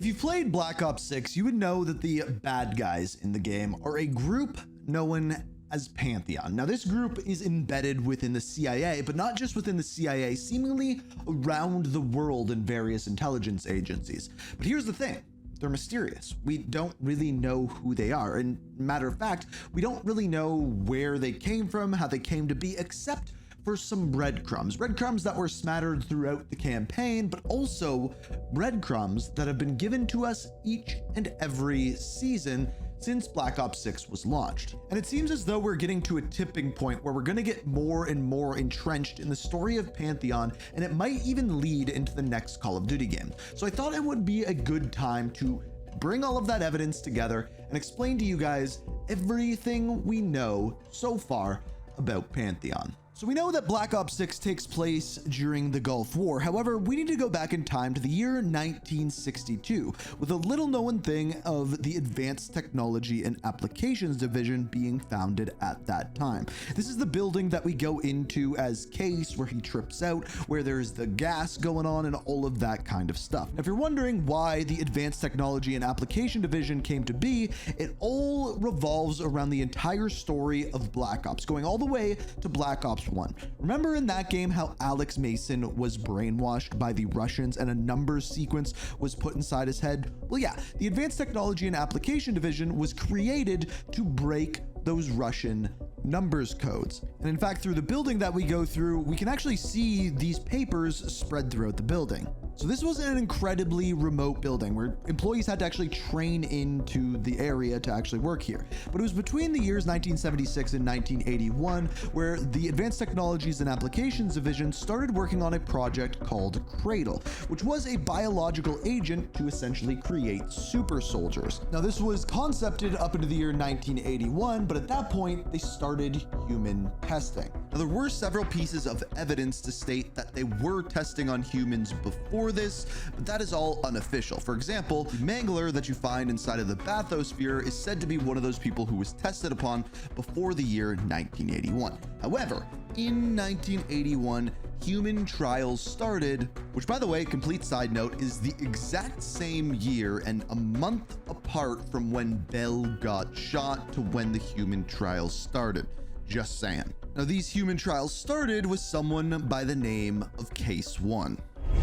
If you've played Black Ops 6, you would know that the bad guys in the game are a group known as Pantheon. Now, this group is embedded within the CIA, but not just within the CIA, seemingly around the world in various intelligence agencies. But here's the thing. They're mysterious. We don't really know who they are. And matter of fact, we don't really know where they came from, how they came to be, except for some breadcrumbs that were smattered throughout the campaign, but also breadcrumbs that have been given to us each and every season since Black Ops 6 was launched. And it seems as though we're getting to a tipping point where we're going to get more and more entrenched in the story of Pantheon, and it might even lead into the next Call of Duty game. So I thought it would be a good time to bring all of that evidence together and explain to you guys everything we know so far about Pantheon. So we know that Black Ops 6 takes place during the Gulf War. However, we need to go back in time to the year 1962 with a little known thing of the Advanced Technology and Applications Division being founded at that time. This is the building that we go into as Case, where he trips out, where there's the gas going on and all of that kind of stuff. Now, if you're wondering why the Advanced Technology and Application Division came to be, it all revolves around the entire story of Black Ops, going all the way to Black Ops 1. Remember in that game how Alex Mason was brainwashed by the Russians and a numbers sequence was put inside his head? Well, yeah, the Advanced Technology and Application Division was created to break those Russian numbers codes. And in fact, through the building that we go through, we can actually see these papers spread throughout the building. So this was an incredibly remote building where employees had to actually train into the area to actually work here. But it was between the years 1976 and 1981 where the Advanced Technologies and Applications Division started working on a project called Cradle, which was a biological agent to essentially create super soldiers. Now, this was concepted up into the year 1981, but at that point, they started human testing. Now, there were several pieces of evidence to state that they were testing on humans before this, but that is all unofficial. For example, the mangler that you find inside of the bathysphere is said to be one of those people who was tested upon before the year 1981. However, in 1981, human trials started, which, by the way, complete side note, is the exact same year and a month apart from when Bell got shot to when the human trials started. Just saying. Now, these human trials started with someone by the name of Case 1.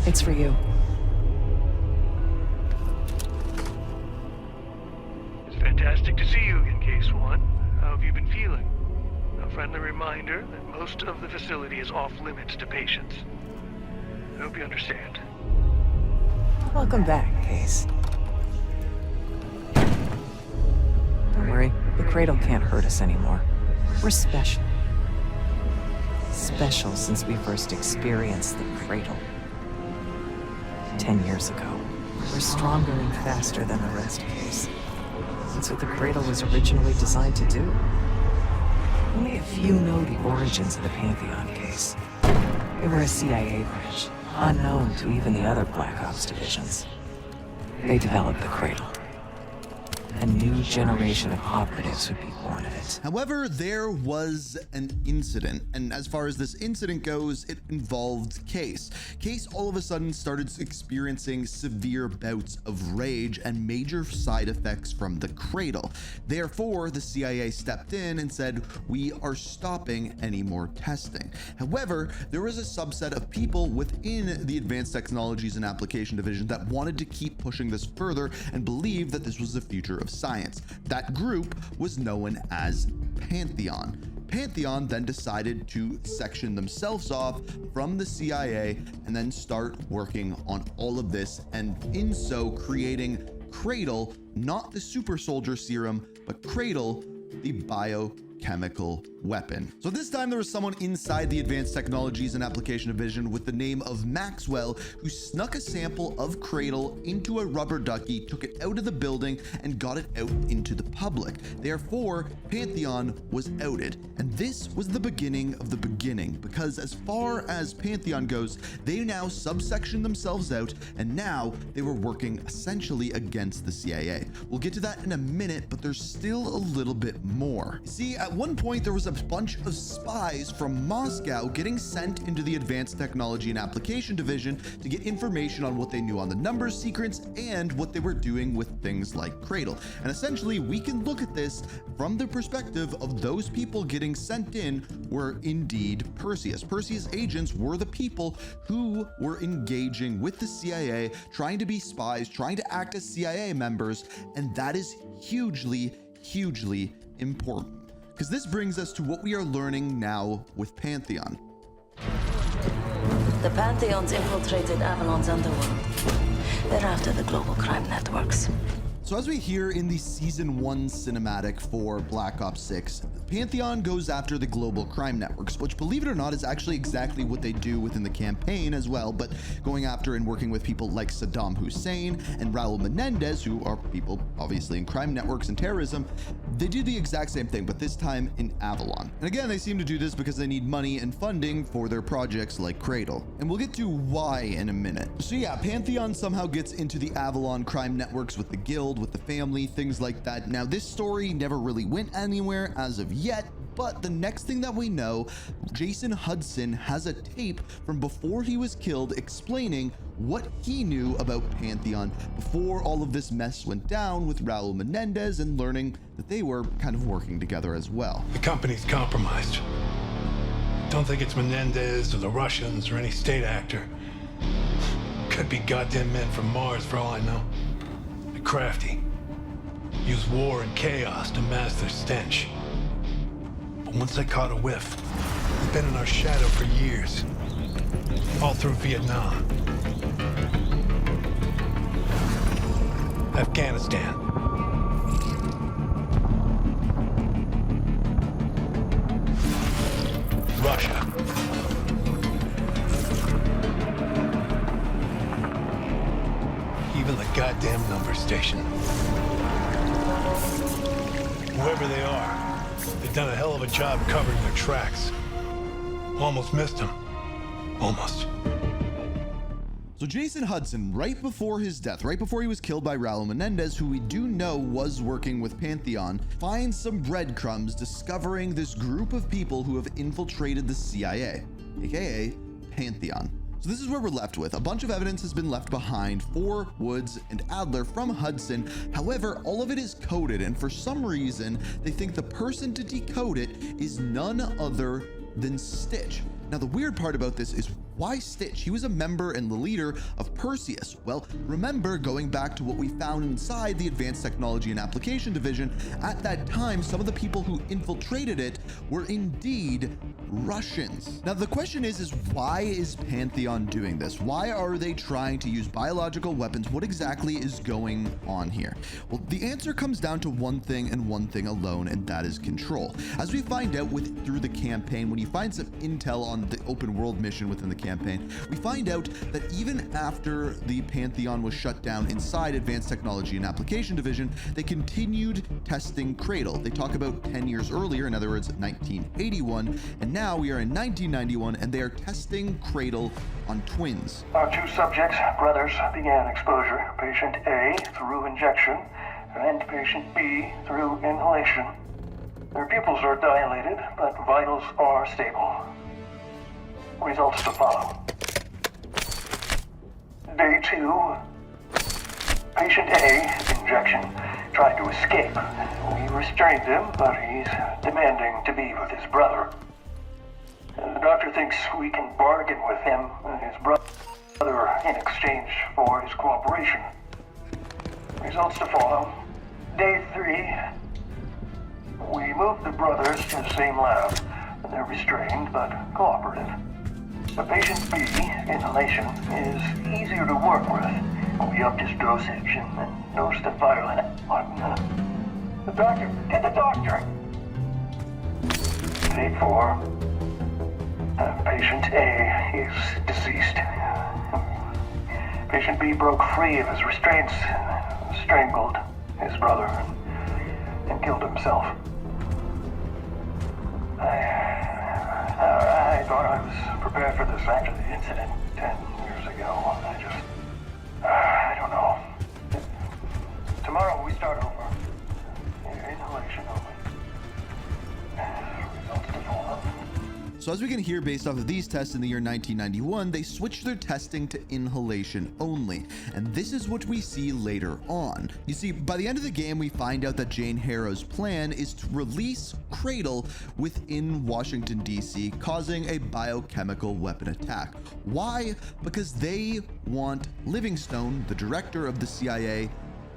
It's for you. It's fantastic to see you again, Case 1. How have you been feeling? A friendly reminder that most of the facility is off limits to patients. I hope you understand. Welcome back, Case. Don't worry, the Cradle can't hurt us anymore. We're special. Special since we first experienced the Cradle. 10 years ago. We're stronger and faster than the rest, Case. That's what the Cradle was originally designed to do. Only a few know the origins of the Pantheon, Case. They were a CIA branch, unknown to even the other Black Ops divisions. They developed the Cradle. A new generation of operatives would be born of it. However, there was an incident, and as far as this incident goes, it involved Case. Case all of a sudden started experiencing severe bouts of rage and major side effects from the Cradle. Therefore, the CIA stepped in and said, we are stopping any more testing. However, there was a subset of people within the Advanced Technologies and Application Division that wanted to keep pushing this further and believed that this was the future of science. That group was known as Pantheon. Pantheon then decided to section themselves off from the CIA and then start working on all of this, and in so creating Cradle, not the super soldier serum, but Cradle, the biochemical weapon. So this time there was someone inside the Advanced Technologies and Application Division with the name of Maxwell who snuck a sample of Cradle into a rubber ducky, took it out of the building, and got it out into the public. Therefore, Pantheon was outed. And this was the beginning of the beginning, because as far as Pantheon goes, they now subsection themselves out, and now they were working essentially against the CIA. We'll get to that in a minute, but there's still a little bit more. See, at one point there was a bunch of spies from Moscow getting sent into the Advanced Technology and Application Division to get information on what they knew on the numbers sequence and what they were doing with things like Cradle. And essentially we can look at this from the perspective of those people getting sent in were indeed Perseus. Perseus agents were the people who were engaging with the CIA, trying to be spies, trying to act as CIA members, and that is hugely important. Because this brings us to what we are learning now with Pantheon. The Pantheons infiltrated Avalon's underworld. They're after the global crime networks. So as we hear in the Season 1 cinematic for Black Ops 6, Pantheon goes after the global crime networks, which, believe it or not, is actually exactly what they do within the campaign as well, but going after and working with people like Saddam Hussein and Raul Menendez, who are people obviously in crime networks and terrorism. They do the exact same thing, but this time in Avalon. And again, they seem to do this because they need money and funding for their projects like Cradle. And we'll get to why in a minute. So yeah, Pantheon somehow gets into the Avalon crime networks with the guild, with the family, things like that. Now, this story never really went anywhere as of yet, but the next thing that we know, Jason Hudson has a tape from before he was killed explaining what he knew about Pantheon before all of this mess went down with Raul Menendez, and learning that they were kind of working together as well. The company's compromised. Don't think it's Menendez or the Russians or any state actor. Could be goddamn men from Mars for all I know. They're crafty. Use war and chaos to mask their stench. But once they caught a whiff, they've been in our shadow for years. All through Vietnam. Afghanistan. Russia. Even the goddamn number station. Whoever they are, they've done a hell of a job covering their tracks. Almost missed them. Almost. So Jason Hudson, right before his death, right before he was killed by Raul Menendez, who we do know was working with Pantheon, finds some breadcrumbs discovering this group of people who have infiltrated the CIA, aka Pantheon. So this is where we're left with. A bunch of evidence has been left behind for Woods and Adler from Hudson. However, all of it is coded, and for some reason, they think the person to decode it is none other than Stitch. Now, the weird part about this is, why Stitch? He was a member and the leader of Perseus. Well, remember, going back to what we found inside the Advanced Technology and Application Division, at that time, some of the people who infiltrated it were indeed Russians. Now, the question is why is Pantheon doing this? Why are they trying to use biological weapons? What exactly is going on here? Well, the answer comes down to one thing and one thing alone, and that is control. As we find out through the campaign, when you find some intel on the open world mission within the campaign, we find out that even after the Pantheon was shut down inside Advanced Technology and Application Division, they continued testing Cradle. They talk about 10 years earlier, in other words, 1981, and now we are in 1991, and they are testing Cradle on twins. Our two subjects, brothers, began exposure. Patient A through injection, and patient B through inhalation. Their pupils are dilated, but vitals are stable. Results to follow. Day 2. Patient A, injection, tried to escape. We restrained him, but he's demanding to be with his brother. The doctor thinks we can bargain with him and his brother in exchange for his cooperation. Results to follow. Day 3. We moved the brothers to the same lab. They're restrained, but cooperative. The patient B, inhalation, is easier to work with. We upped his dosage and noticed the vital the doctor! Get the doctor! Day 4. Patient A is deceased. Patient B broke free of his restraints, strangled his brother, and killed himself. I thought I was prepared for this actually incident 10 years ago. I don't know. Tomorrow we start over. Inhalation only. So as we can hear based off of these tests in the year 1991, they switched their testing to inhalation only. And this is what we see later on. You see, by the end of the game, we find out that Jane Harrow's plan is to release Cradle within Washington, D.C., causing a biochemical weapon attack. Why? Because they want Livingstone, the director of the CIA,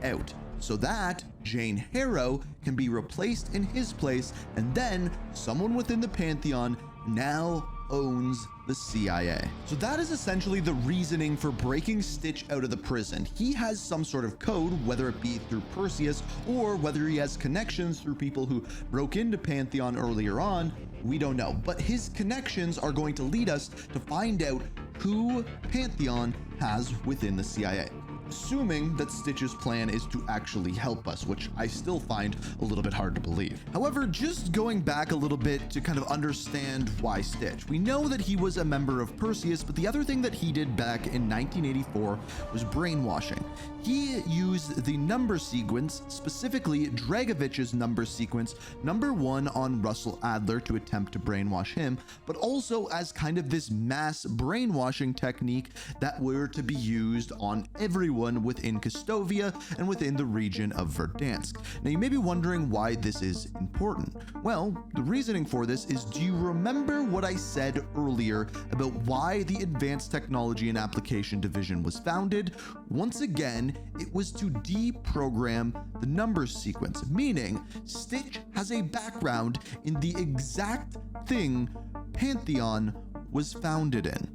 out, so that Jane Harrow can be replaced in his place, and then someone within the Pantheon now owns the CIA. So that is essentially the reasoning for breaking Stitch out of the prison. He has some sort of code, whether it be through Perseus or whether he has connections through people who broke into Pantheon earlier on. We don't know, but his connections are going to lead us to find out who Pantheon has within the CIA. Assuming that Stitch's plan is to actually help us, which I still find a little bit hard to believe. However, just going back a little bit to kind of understand why Stitch. We know that he was a member of Perseus, but the other thing that he did back in 1984 was brainwashing. He used the number sequence, specifically Dragovich's number sequence, number 1 on Russell Adler to attempt to brainwash him, but also as kind of this mass brainwashing technique that were to be used on everyone within Kastovia and within the region of Verdansk. Now you may be wondering why this is important. Well, the reasoning for this is, do you remember what I said earlier about why the Advanced Technology and Application Division was founded? Once again, it was to deprogram the number sequence, meaning Stitch has a background in the exact thing Pantheon was founded in.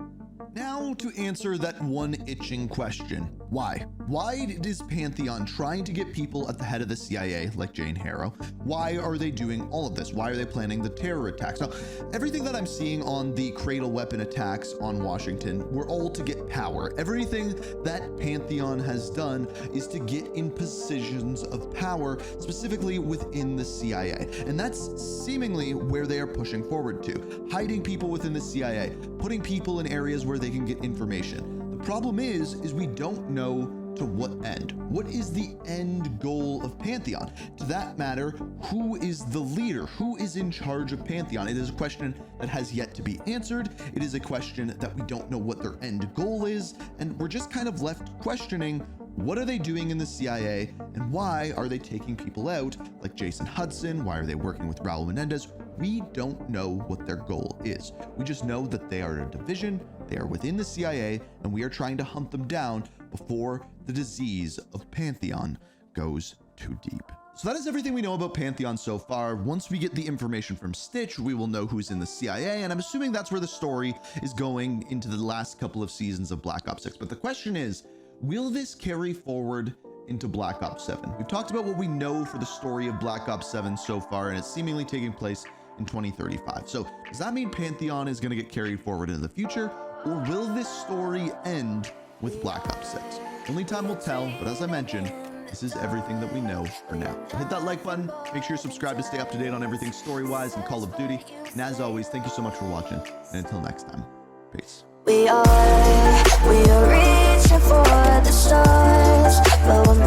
Now to answer that one itching question, why? Why is Pantheon trying to get people at the head of the CIA, like Jane Harrow? Why are they doing all of this? Why are they planning the terror attacks? Now, everything that I'm seeing on the Cradle weapon attacks on Washington were all to get power. Everything that Pantheon has done is to get in positions of power, specifically within the CIA. And that's seemingly where they are pushing forward to. Hiding people within the CIA, putting people in areas where they can get information. The problem is we don't know to what end. What is the end goal of Pantheon? To that matter, who is the leader? Who is in charge of Pantheon? It is a question that has yet to be answered. It is a question that we don't know what their end goal is, and we're just kind of left questioning, what are they doing in the CIA, and why are they taking people out like Jason Hudson? Why are they working with Raul Menendez? We don't know what their goal is. We just know that they are a division, they are within the CIA, and we are trying to hunt them down before the disease of Pantheon goes too deep. So that is everything we know about Pantheon so far. Once we get the information from Stitch, we will know who's in the CIA, and I'm assuming that's where the story is going into the last couple of seasons of Black Ops 6. But the question is, will this carry forward into Black Ops 7? We've talked about what we know for the story of Black Ops 7 so far, and it's seemingly taking place in 2035. So does that mean Pantheon is going to get carried forward into the future, or will this story end with Black Ops 6? Only time will tell, but as I mentioned, this is everything that we know for now. So hit that like button, make sure you subscribe to stay up to date on everything story-wise and Call of Duty. And as always, thank you so much for watching, and until next time, peace. We are reaching for the stars, but we're